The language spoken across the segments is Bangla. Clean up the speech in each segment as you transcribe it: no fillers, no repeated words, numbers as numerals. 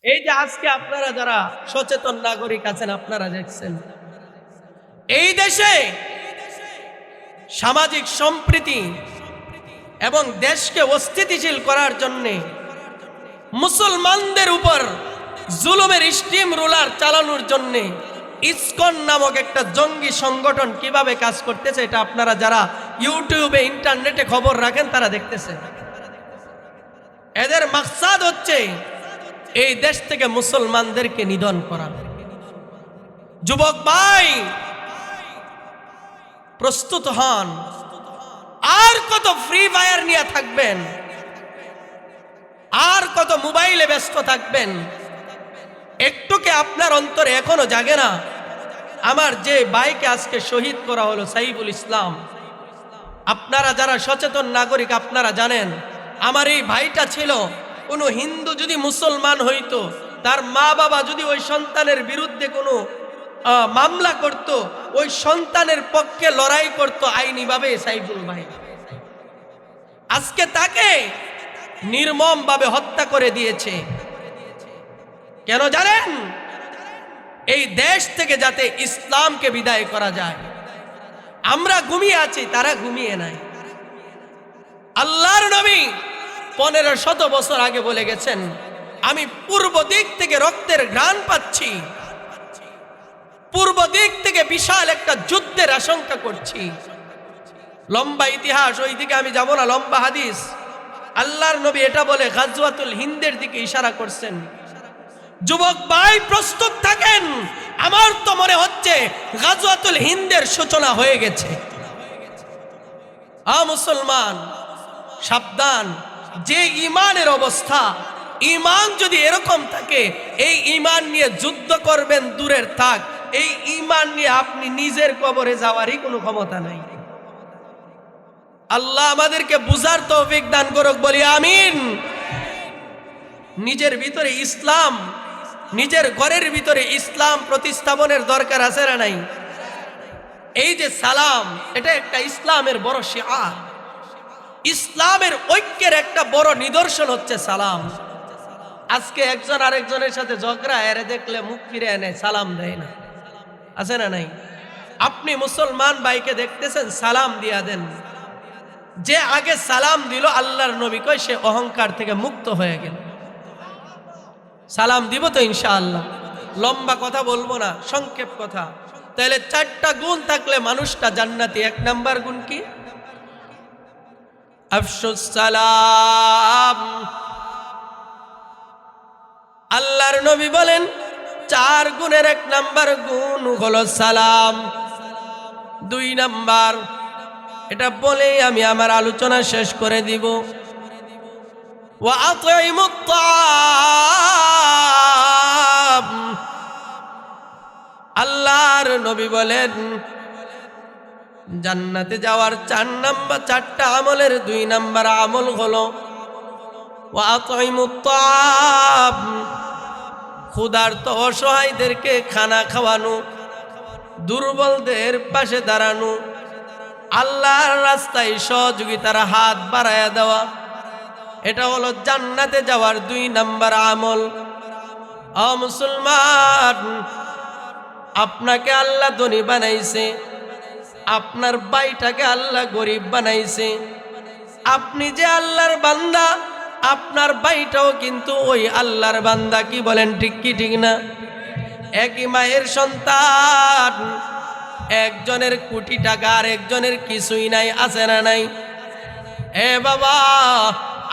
এই যে আজকে আপনারা যারা সচেতন নাগরিক আছেন, আপনারা দেখছেন এই দেশে সামাজিক সম্প্রীতি এবং দেশকে অস্থিতিশীল করার জন্য মুসলমানদের উপর জুলুমের স্টিম রুলার চালানোর জন্য ইসকন নামক একটা জঙ্গি সংগঠন কিভাবে কাজ করতেছে, এটা আপনারা যারা ইউটিউবে ইন্টারনেটে খবর রাখেন তারা দেখতেছেন। এদের মাকসাদ হচ্ছে এই দেশ থেকে মুসলমানদেরকে নিধন করা। যুবক ভাই প্রস্তুত হন। আর কত ফ্রি ফায়ার নিয়ে থাকবেন, আর কত মোবাইলে ব্যস্ত থাকবেন? একটুকে আপনার অন্তরে এখনো জাগে না? আমার যে ভাইকে আজকে শহীদ করা হলো সাইফুল ইসলাম, আপনারা যারা সচেতন নাগরিক আপনারা জানেন আমার এই ভাইটা ছিল কোনো হিন্দু যদি মুসলমান হইতো, তার মা বাবা যদি ওই সন্তানের বিরুদ্ধে কোনো মামলা করত, ওই সন্তানের পক্ষে লড়াই করত আইনিভাবে সাইফুল ভাই। আজকে তাকে নির্মমভাবে হত্যা করে দিয়েছে। কেন জানেন? এই দেশ থেকে যাতে ইসলামকে বিদায় করা যায়। আমরা ঘুমিয়ে আছি, তারা ঘুমিয়ে নাই। আল্লাহর নবী 1500 বছর আগে বলে গেছেন, আমি পূর্ব দিক থেকে রক্তের ঘ্রাণ পাচ্ছি, পূর্ব দিক থেকে বিশাল একটা যুদ্ধের আশঙ্কা করছি। লম্বা ইতিহাস, ওই দিকে আমি যাব না, লম্বা হাদিস। আল্লাহর নবী এটা বলে গাজওয়াতুল হিন্দের দিকে ইশারা করছেন। যুবক ভাই প্রস্তুত থাকেন, আমার তো মনে হচ্ছে গাজওয়াতুল হিন্দের সূচনা হয়ে গেছে। মুসলমান সাবধান, যে ইমানের অবস্থা, ইমান যদি এরকম থাকে, এই ইমান নিয়ে যুদ্ধ করবেন দূরের থাক, এই ইমান নিয়ে আপনি নিজের কবরে যাওয়ারই কোনো ক্ষমতা নাই। আল্লাহ আমাদেরকে বুঝার তৌফিক দান করুক, বলি আমিন। নিজের ভিতরে ইসলাম, নিজের ঘরের ভিতরে ইসলাম প্রতিস্থাপনের দরকার আছে না নাই? এই যে সালাম, এটা একটা ইসলামের বড় শিআর। ইসলামের ঐক্যের একটা বড় নিদর্শন হচ্ছে সালাম। আজকে একজন আরেকজনের সাথে ঝগড়া, এরে দেখলে মুখ ফিরে এনে সালাম দেয় না, আছে না নাই? আপনি মুসলমান ভাইকে দেখতেছেন, সালাম দিয়া দেন। যে আগে সালাম দিল, আল্লাহর নবী কয় সে অহংকার থেকে মুক্ত হয়ে গেল। সালাম দিব তো ইনশাআল্লাহ। লম্বা কথা বলবো না, সংক্ষেপ কথা। তাহলে 4টা গুণ থাকলে মানুষটা জান্নাতি। 1 নাম্বার গুণ কি? আফশুস সালাম। আল্লাহর নবী বলেন 4 গুণের 1 নাম্বার গুণ হলো সালাম। 2 নাম্বার, এটা বলেই আমি আমার আলোচনা শেষ করে দিব। ওয়া আতঈমুত তাআম। আল্লাহর নবী বলেন জান্নাতে যাওয়ার 4টা আমলের 2 নাম্বার আমল হলো ওয়া আতঈমুত তাআম, ক্ষুধার্ত অসহায়দেরকে খানা খাওয়ানো, দুর্বলদের পাশে দাঁড়ানো, আল্লাহর রাস্তায় সহযোগিতার হাত বাড়ায়া দেওয়া। এটা হলো জান্নাতে যাওয়ার 2 নাম্বার আমল। মুসলমান, আপনাকে আল্লাহ ধনী বানাইছে, আপনার ভাইটাকে আল্লাহ গরিব বানাইছে। আপনি যে আল্লাহর বান্দা, আপনার ভাইটাও কিন্তু ওই আল্লাহর বান্দা। কি বলেন, ঠিক কি ঠিক না? একই মায়ের সন্তান, একজনের কোটি টাকা আর একজনের কিছুই নাই, আছে না নাই? বাবা,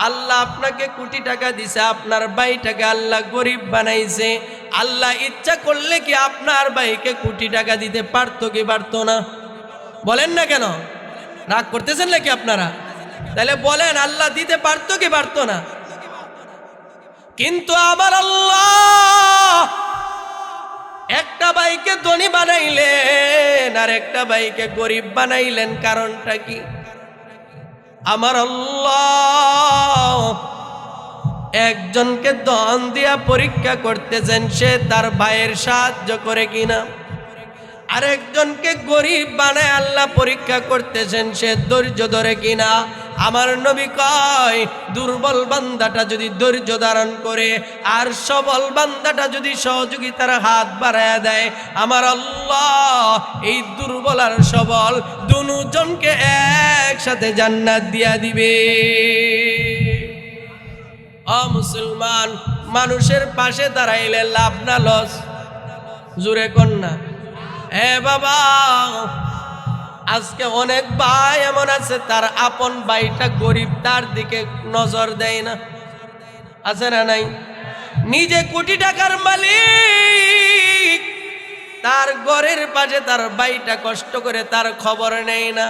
আল্লাহ আপনাকে কোটি টাকা দিছে, আপনার ভাইটাকে আল্লাহ গরিব বানাইছে। আল্লাহ ইচ্ছা করলে কি আপনার ভাইকে কোটি টাকা দিতে পারতো কি পারতো না? বলেন না কেন? রাগ করতেছেন নাকি আপনারা? তাহলে বলেন, আল্লাহ দিতে পারতো কি পারতো না? কিন্তু আবার আল্লাহ একটা ভাইকে ধনী বানাইলেন আর একটা ভাইকে গরিব বানাইলেন। কারণটা কি? আমার আল্লাহ একজনকে ধন দিয়া পরীক্ষা করতেছেন সে তার ভাইয়ের সাহায্য করে কিনা, আরেকজনকে গরিব বানায় আল্লাহ পরীক্ষা করতেছেন, সে ধৈর্য ধরে কিনা। আমার নবী কয়, দুর্বল বান্দাটা যদি ধৈর্য ধারণ করে আর সবল বান্দাটা যদি সহযোগিতার হাত বাড়ায় দেয়, আমার আল্লাহ এই দুর্বল আর সবল দুজনকে একসাথে জান্নাত দিয়া দিবে। মুসলমান, মানুষের পাশে দাঁড়াইলে লাভ না লস? জুরে কন্যা বাবা, আজকে অনেক ভাই এমন আছে তার আপন ভাইটা গরিব, তার দিকে নজর দেয় না। আছে না নাই? নিজে কোটি টাকার মালিক, তার ঘরের পাশে তার ভাইটা কষ্ট করে তার খবর নেয় না।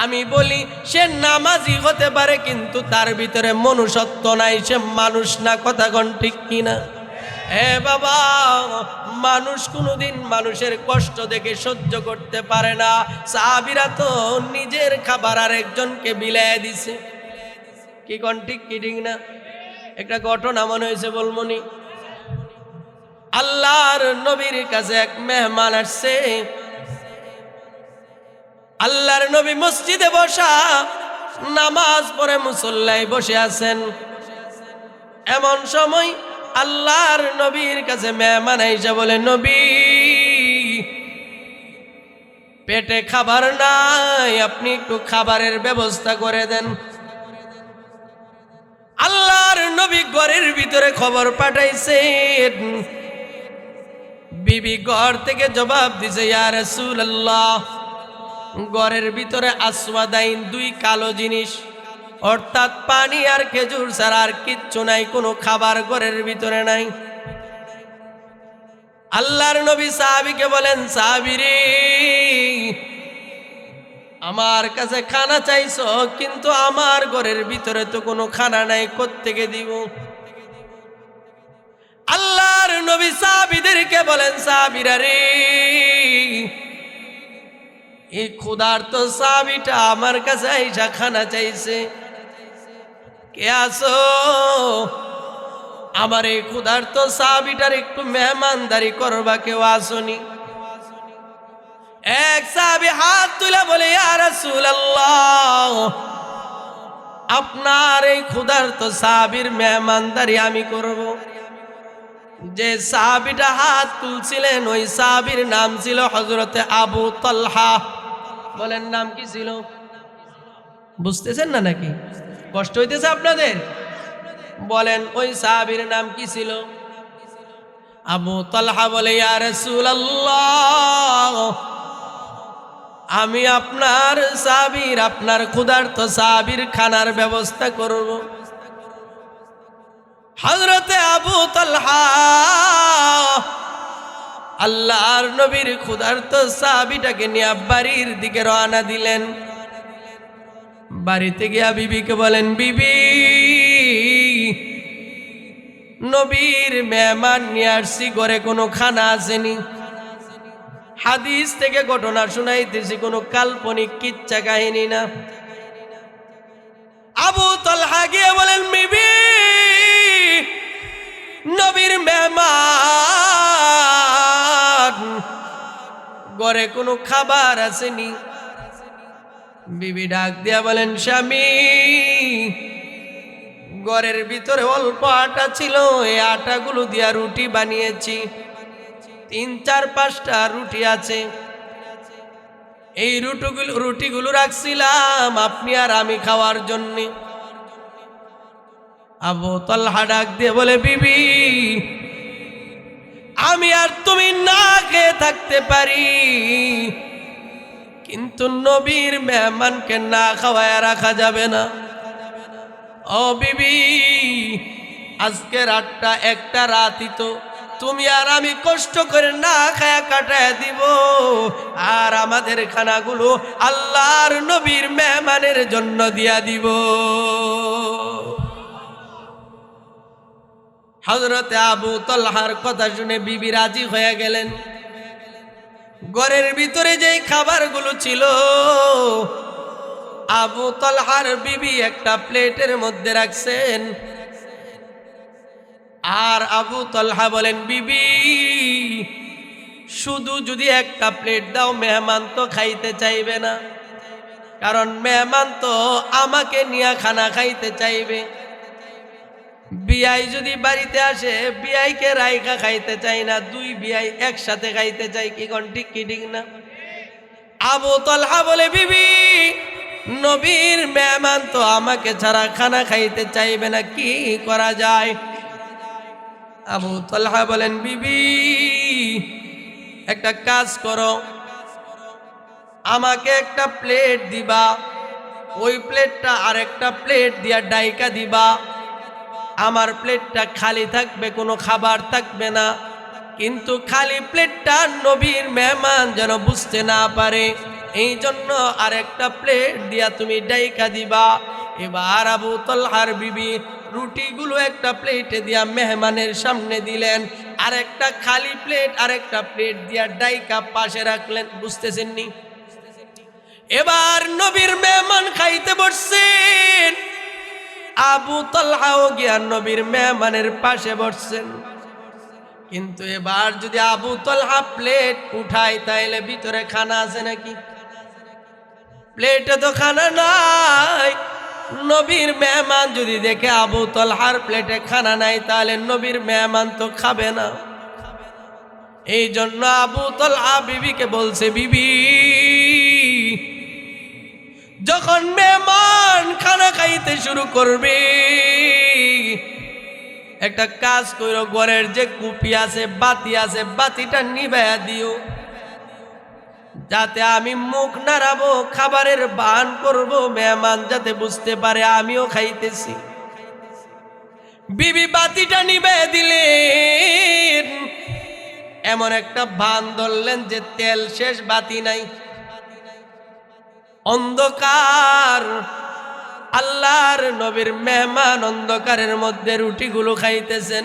আমি বলি, সে নামাজি হতে পারে কিন্তু তার ভিতরে মনুষ্যত্ব নাই, সে মানুষ না। কথা কোন ঠিক কিনা? বাবা, মানুষ কোনোদিন মানুষের কষ্ট দেখে সহ্য করতে পারে না। সাহাবীরা তো নিজের খাবার আর একজনকে বিলায় দিছে। কি কোন ঠিক কি ঠিক না? একটা ঘটনা মনে হয়েছে বলমনি। আল্লাহর নবীর কাছে এক মেহমান আসছে। আল্লাহর নবী মসজিদে বসা, নামাজ পড়ে মুসল্লায় বসে আছেন। এমন সময় আল্লাহর নবীর কাছে মেহমান আইসা বলে, নবী, পেটে খাবার নাই, আপনি একটু খাবারের ব্যবস্থা করে দেন। আল্লাহর নবী ঘরের ভিতরে খবর পাঠাইছেন। বিবি ঘর থেকে জবাব দিছে, ইয়া রাসূলুল্লাহ, ঘরের ভিতরে আসওয়াদাইন, দুই কালো জিনিস, অর্থাৎ পানি আর খেজুর ছাড়া আর কিচ্ছু নাই, কোনো খাবার ঘরের ভিতরে নাই। আল্লাহর নবী সাহাবীকে বলেন, সাহাবী রে, আমার কাছে খানা চাইছো, কিন্তু আমার ঘরের ভিতরে তো কোনো খানা নাই, কোত্থেকে দিব? আল্লাহর নবী সাহাবীদেরকে বলেন, সাহাবীরা রে, এই ক্ষুধার্ত সাহাবীটা আমার কাছে আইসা খানা চাইছে, কে আছো? আমার এই ক্ষুধার্ত সাহাবীটার একটু মেহমানদারি করবা, কেউ আসনি? এক সাহাবী হাত তুলে বলে, ইয়া রাসূলুল্লাহ, আপনার এই ক্ষুধার্ত সাহাবীর মেহমানদারি আমি করব। যে সাহাবীটা হাত তুলছিলেন ওই সাহাবীর নাম ছিল হযরতে আবু তালহা। বলেন, নাম কি ছিল? বুঝতেছেন না নাকি? কষ্ট হইতেছে আপনাদের? বলেন, ওই সাহাবীর নাম কি ছিল? আবু তালহা বলে, ইয়া রাসূলুল্লাহ, আমি আপনার সাহাবীর, আপনার ক্ষুধার্ত সাহাবীর খানার ব্যবস্থা করব। হযরতে আবু তালহা আল্লাহর নবীর ক্ষুধার্ত সাহাবীটাকে নিয়ে বাড়ির দিকে রওনা দিলেন। বাড়িতে গিয়া বিবিকে বলেন, বিবি, নবীর মেহমান নিয়ে আসছি, ঘরে কোনো খানা আসেনি। হাদিস থেকে ঘটনা শুনাইতেছি, কোনো কাল্পনিক কিচ্ছা কাহিনী না। আবু তালহা গিয়ে বলেন, বিবি, নবীর মেহমান, ঘরে কোনো খাবার আসেনি। বিবি ডাক দিয়া বলেন, স্বামী, ঘরের ভিতরে অল্প আটা ছিল, এই আটাগুলো দিয়া রুটি বানিয়েছি, 3-4-5টা রুটি আছে। এই রুটিগুলো রাখছিলাম আপনি আর আমি খাওয়ার জন্য। আবু তালহা ডাক দিয়ে বলে, বিবি, আমি আর তুমি না খেয়ে থাকতে পারি, কিন্তু নবীর মেহমানকে না খাওয়ায় রাখা যাবে না। ও বিবি, আজকে রাতটা একটা রাতই তো, তুমি আর আমি কষ্ট করে না খায়া কাটায় দিব, আর আমাদের খানাগুলো আল্লাহর নবীর মেহমানের জন্য দিয়া দিব। হযরতে আবু তালহার কথা শুনে বিবি রাজি হয়ে গেলেন। ঘরের ভিতরে যেই খাবারগুলো ছিল আবু তালহার বিবি একটা প্লেটের মধ্যে রাখছেন। আর আবু তালহা বলেন, বিবি, শুধু যদি একটা প্লেট দাও মেহমান তো খাইতে চাইবে না, কারণ মেহমান তো আমাকে নিয়ে খানা খাইতে চাইবে। বিয়াই যদি বাড়িতে আসে বিয়াইকে রাইখা খাইতে চাই না, দুই বিয়াই একসাথে খাইতে চাই। কি কোন ঠিক কি ঠিক না? আবু তালহা বলে, বিবি নবীর মেহমান তো আমাকে ছাড়া খানা খাইতে চাইবে না, কি করা যায়? আবু তালহা বলেন, বিবি একটা কাজ করো, আমাকে একটা প্লেট দিবা, ওই প্লেটটা আরেকটা প্লেট দিয়া ডাইকা দিবা। আমার প্লেটটা খালি থাকবে, কোনো খাবার থাকবে না, কিন্তু খালি প্লেটটা নবীর মেহমান যেন বুঝতে না পারে, এই জন্য আরেকটা প্লেট দিয়া তুমি ডাইকা দিবা। এবার আবু তালহার বিবি রুটিগুলো একটা প্লেটে দিয়া মেহমানের সামনে দিলেন, আরেকটা খালি প্লেট আরেকটা প্লেট দিয়া ডাইকা পাশে রাখলেন। বুঝতেছেন নি? এবার নবীর মেহমান খাইতে বসছেন, আবু তালহাও গিয়া নবীর মেহমানের পাশে বসছেন। কিন্তু এবার যদি আবু তালহা প্লেট উঠায় তাইলে ভিতরে খানা আছে নাকি? প্লেটে তো খানা নাই। নবীর মেহমান যদি দেখে আবু তালহার প্লেটে খানা নাই, তাহলে নবীর মেহমান তো খাবে না। এই জন্য আবু তালহা বিবিকে বলছে, বিবি যখন মেহমান খানা খাইতে শুরু করবে, একটা কাজ করো, ঘরের যে কুপি আছে বাতি আছে বাতিটা নিভাইয়া দিও, যাতে আমি মুখ নাড়াবো খাবারের বান করব, মেহমান যাতে বুঝতে পারে আমিও খাইতেছি। বিবি বাতিটা নিভাইয়া দিলেন, এমন একটা ভান ধরলেন যে তেল শেষ, বাতি নাই, অন্ধকার। আল্লাহর নবীর মেহমান অন্ধকারের মধ্যে রুটিগুলো খাইতেছেন।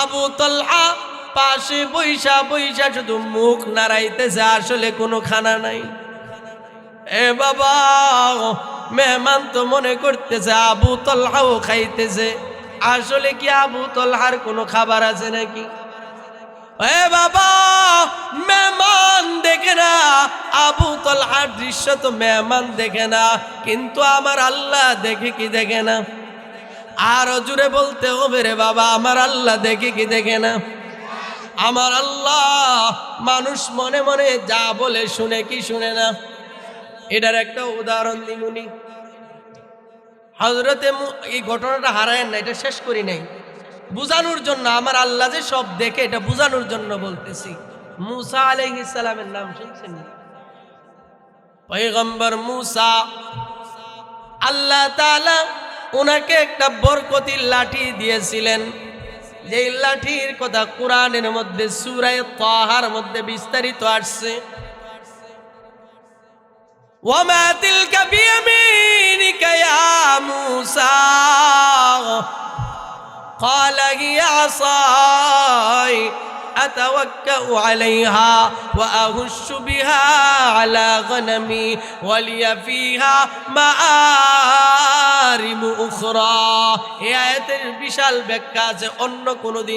আবু তালহা পাশে বৈশা বৈশা শুধু মুখ নাড়াইতেছে, আসলে কোনো খানা নাই। এ বাবা, মেহমান তো মনে করতেছে আবু তালহাও খাইতেছে, আসলে কি আবু তালহার কোনো খাবার আছে নাকি? এ বাবা, মেহমান দেখে না, আবু তালহার দৃশ্য তো মেহমান দেখে না, কিন্তু আমার আল্লাহ দেখে কি দেখে না? আরো জুড়ে বলতে হবে রে বাবা, আমার আল্লাহ দেখে কি দেখে না? আমার আল্লাহ মানুষ মনে মনে যা বলে শুনে কি শুনে না? এটার একটা উদাহরণ দিমুনি। হযরতে এই ঘটনাটা হারায়েন না, এটা শেষ করি নাই, বুঝানোর জন্য। আমার আল্লাহ যে সব দেখে এটা বুঝানোর জন্য বলতেছি। মুসা আলাইহিস সালামের নাম শুনছেন? পয়গম্বর মুসা, আল্লাহ তাআলা ওনাকে একটা বরকতির লাঠি দিয়েছিলেন, যেই লাঠির কথা কোরআনের মধ্যে সূরা তাহার মধ্যে বিস্তারিত আসছে। ওয়ামা তিলকা বিয়ামিনিকা ইয়া মুসা قال هي عصاي أتوكأ عليها وأهش بها على غنمي ولي فيها مآرب أخرى। এই আয়াতের বিশাল ব্যাখ্যা আছে, অন্য কোনো দিন